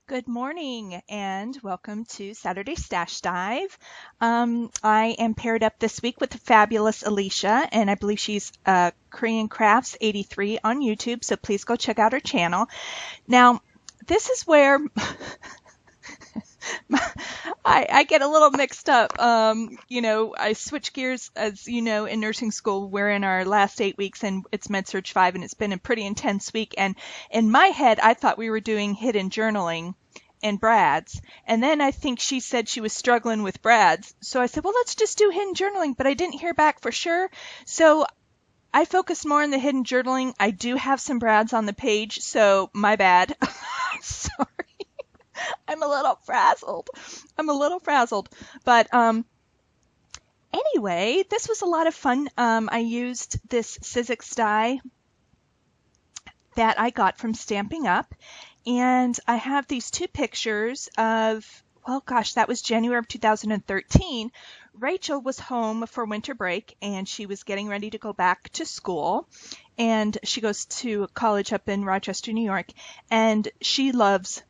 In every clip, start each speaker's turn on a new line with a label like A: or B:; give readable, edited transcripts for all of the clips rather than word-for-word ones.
A: Good morning and welcome to Saturday Stash Dive. I am paired up this week with the fabulous Alicia, and I believe she's KoreanKrafts83 on YouTube, so please go check out her channel. Now, this is where I get a little mixed up. I switch gears, as you know, in nursing school. We're in our last 8 weeks and it's Med-Surg 5, and it's been a pretty intense week. And in my head, I thought we were doing hidden journaling and Brad's. And then I think she said she was struggling with Brad's. So I said, well, let's just do hidden journaling, but I didn't hear back for sure. So I focused more on the hidden journaling. I do have some Brad's on the page, so my bad. Sorry. I'm a little frazzled. But anyway, this was a lot of fun. I used this Sizzix die that I got from Stamping Up. And I have these two pictures of, well, gosh, that was January of 2013. Rachel was home for winter break and she was getting ready to go back to school. And she goes to college up in Rochester, New York. And she loves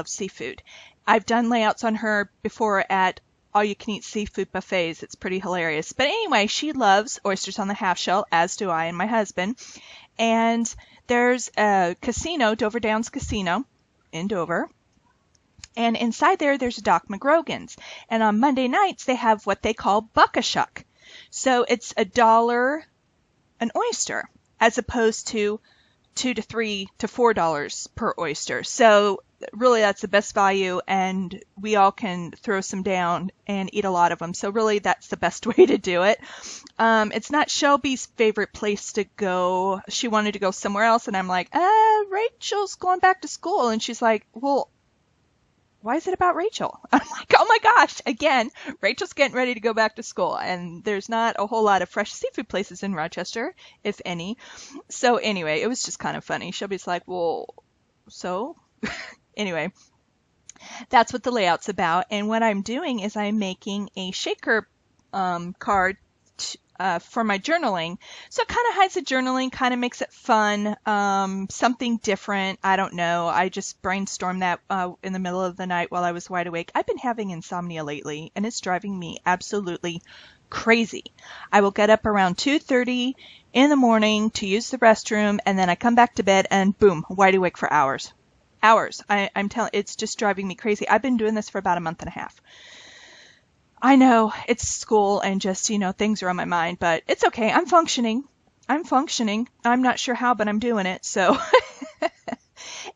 A: seafood. I've done layouts on her before at all-you-can-eat seafood buffets. It's pretty hilarious. But anyway, she loves oysters on the half shell, as do I and my husband. And there's a casino, Dover Downs Casino in Dover. And inside there's a Doc McGrogan's. And on Monday nights, they have what they call buck-a-shuck. So it's $1 an oyster, as opposed to $2 to $3 to $4 per oyster. So really that's the best value, and we all can throw some down and eat a lot of them. So really that's the best way to do it. It's not Shelby's favorite place to go. She wanted to go somewhere else, and I'm like, Rachel's going back to school. And she's like, well, why is it about Rachel? I'm like, oh my gosh, again, Rachel's getting ready to go back to school, and there's not a whole lot of fresh seafood places in Rochester, if any. So anyway, it was just kind of funny. Shelby's like, well, so anyway, that's what the layout's about. And what I'm doing is I'm making a shaker card for my journaling. So it kind of hides the journaling, kind of makes it fun, something different. I don't know. I just brainstormed that in the middle of the night while I was wide awake. I've been having insomnia lately, and it's driving me absolutely crazy. I will get up around 2:30 in the morning to use the restroom, and then I come back to bed and boom, wide awake for hours. I'm telling, it's just driving me crazy. I've been doing this for about a month and a half. I know it's school and just, things are on my mind, but it's okay. I'm functioning. I'm not sure how, but I'm doing it. So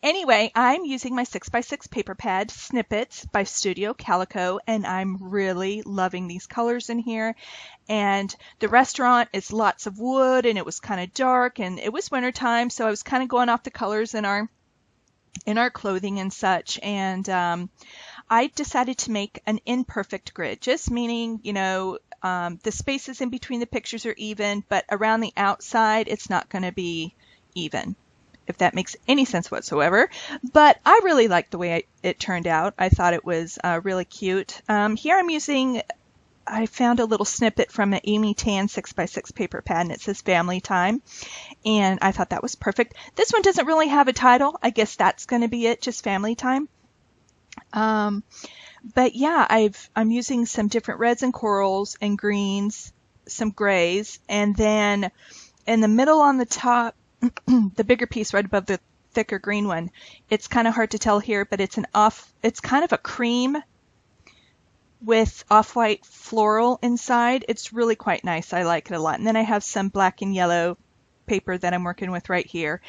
A: anyway, I'm using my 6x6 paper pad snippets by Studio Calico, and I'm really loving these colors in here. And the restaurant is lots of wood, and it was kind of dark, and it was wintertime, so I was kind of going off the colors in our clothing and such. And I decided to make an imperfect grid, just meaning, the spaces in between the pictures are even, but around the outside, it's not going to be even, if that makes any sense whatsoever. But I really liked the way it turned out. I thought it was really cute. Here I found a little snippet from an Amy Tan 6x6 paper pad, and it says Family Time. And I thought that was perfect. This one doesn't really have a title. I guess that's going to be it, just Family Time. But yeah, I'm using some different reds and corals and greens, some grays, and then in the middle on the top, the bigger piece right above the thicker green one, it's kind of hard to tell here, but it's kind of a cream with off-white floral inside. It's really quite nice. I like it a lot. And then I have some black and yellow paper that I'm working with right here.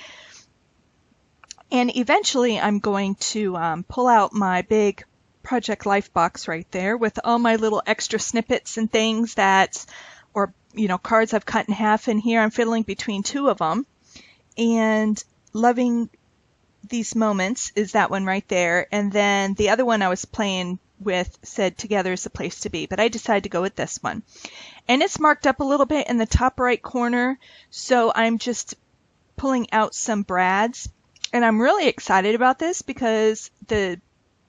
A: And eventually I'm going to pull out my big Project Life box right there with all my little extra snippets and things cards I've cut in half. And here I'm fiddling between two of them. And loving these moments is that one right there. And then the other one I was playing with said Together is the Place to Be. But I decided to go with this one. And it's marked up a little bit in the top right corner. So I'm just pulling out some brads. And I'm really excited about this because the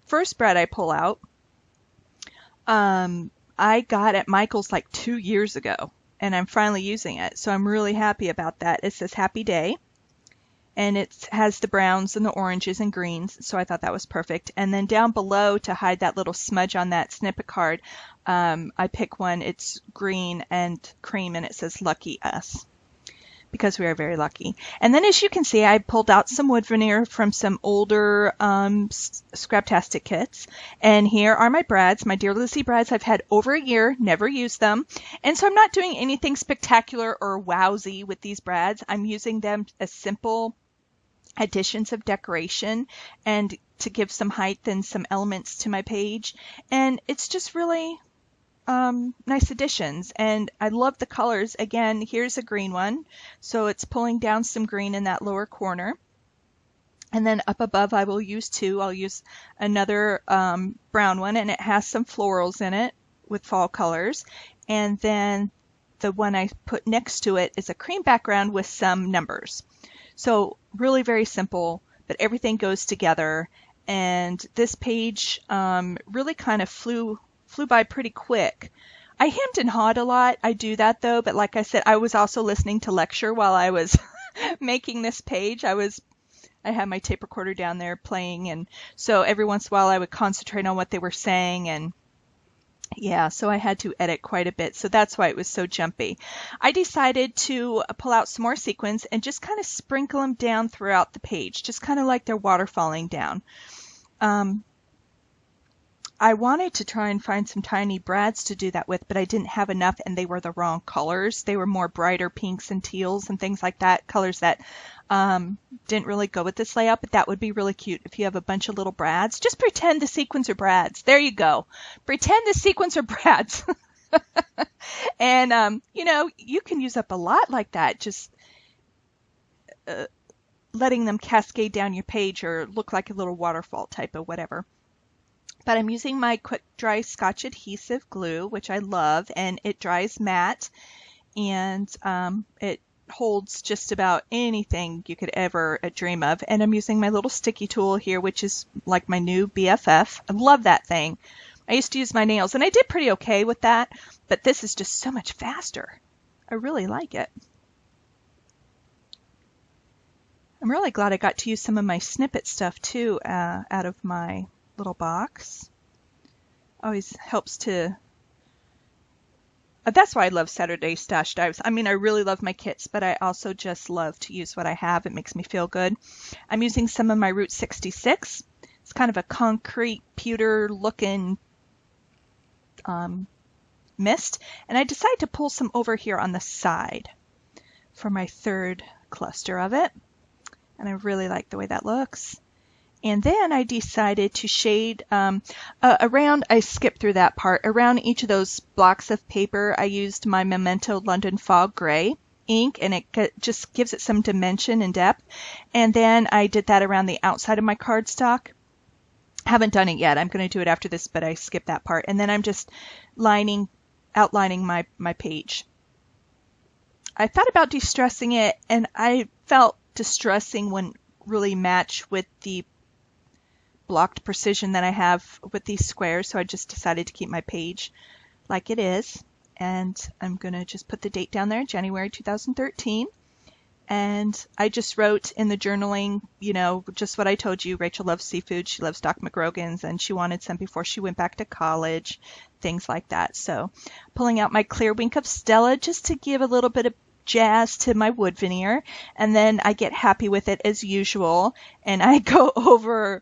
A: first brad I pull out, I got at Michael's like 2 years ago, and I'm finally using it. So I'm really happy about that. It says Happy Day. and it has the browns and the oranges and greens, so I thought that was perfect. And then down below, to hide that little smudge on that snippet card, I pick one. It's green and cream, and it says Lucky Us, because we are very lucky. And then, as you can see, I pulled out some wood veneer from some older Scraptastic kits. And here are my brads, my Dear Lizzie brads. I've had over a year, never used them. And so I'm not doing anything spectacular or wowsy with these brads. I'm using them as simple additions of decoration and to give some height and some elements to my page. And it's just really nice additions, and I love the colors. Again, here's a green one, so it's pulling down some green in that lower corner. And then up above I will use two. I'll use another brown one, and it has some florals in it with fall colors. And then the one I put next to it is a cream background with some numbers. So really very simple, but everything goes together. And this page really kind of flew by pretty quick. I hemmed and hawed a lot. I do that though, but like I said, I was also listening to lecture while I was making this page. I had my tape recorder down there playing, and so every once in a while I would concentrate on what they were saying, and yeah, so I had to edit quite a bit, so that's why it was so jumpy. I decided to pull out some more sequins and just kind of sprinkle them down throughout the page, just kind of like they're waterfalling down. I wanted to try and find some tiny brads to do that with, but I didn't have enough, and they were the wrong colors. They were more brighter pinks and teals and things like that, colors that didn't really go with this layout, but that would be really cute if you have a bunch of little brads. Just pretend the sequins are brads. There you go. Pretend the sequins are brads. And, you know, you can use up a lot like that, just letting them cascade down your page or look like a little waterfall type of whatever. But I'm using my quick dry Scotch adhesive glue, which I love, and it dries matte, and it holds just about anything you could ever dream of. And I'm using my little sticky tool here, which is like my new BFF. I love that thing. I used to use my nails, and I did pretty okay with that, but this is just so much faster. I really like it. I'm really glad I got to use some of my snippet stuff too out of my little box. Always helps to that's why I love Saturday Stash Dives. I mean, I really love my kits, but I also just love to use what I have. It makes me feel good. I'm using some of my Route 66. It's kind of a concrete pewter looking mist, and I decided to pull some over here on the side for my third cluster of it, and I really like the way that looks. And then I decided to shade around, I skipped through that part, around each of those blocks of paper I used my Memento London Fog Gray ink, and it just gives it some dimension and depth. And then I did that around the outside of my cardstock. Haven't done it yet. I'm going to do it after this, but I skipped that part. And then I'm just outlining my page. I thought about distressing it, and I felt distressing wouldn't really match with the blocked precision that I have with these squares, so I just decided to keep my page like it is. And I'm going to just put the date down there, January 2013. And I just wrote in the journaling, you know, just what I told you. Rachel loves seafood. She loves Doc McGrogan's, and she wanted some before she went back to college, things like that. So pulling out my clear wink of Stella just to give a little bit of jazz to my wood veneer, and then I get happy with it as usual, and I go over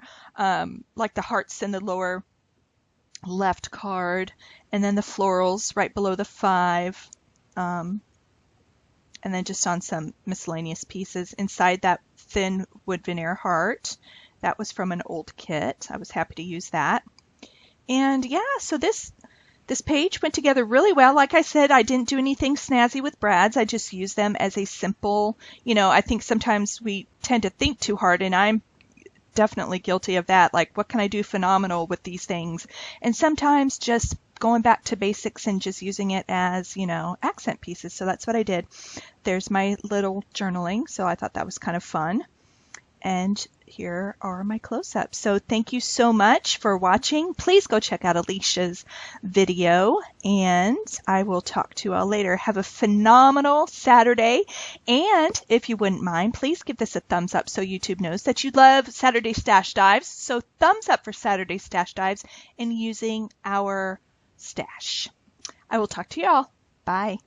A: like the hearts in the lower left card, and then the florals right below the 5, and then just on some miscellaneous pieces inside that thin wood veneer heart. That was from an old kit. I was happy to use that. And yeah, so this page went together really well. Like I said, I didn't do anything snazzy with brads. I just used them as a simple, you know, I think sometimes we tend to think too hard, and I'm definitely guilty of that. Like, what can I do phenomenal with these things? And sometimes just going back to basics and just using it as, you know, accent pieces. So that's what I did. There's my little journaling. So I thought that was kind of fun. And here are my close-ups. So thank you so much for watching. Please go check out Alicia's video, and I will talk to you all later. Have a phenomenal Saturday, and if you wouldn't mind, please give this a thumbs up so YouTube knows that you love Saturday Stash Dives. So thumbs up for Saturday Stash Dives and using our stash. I will talk to y'all. Bye.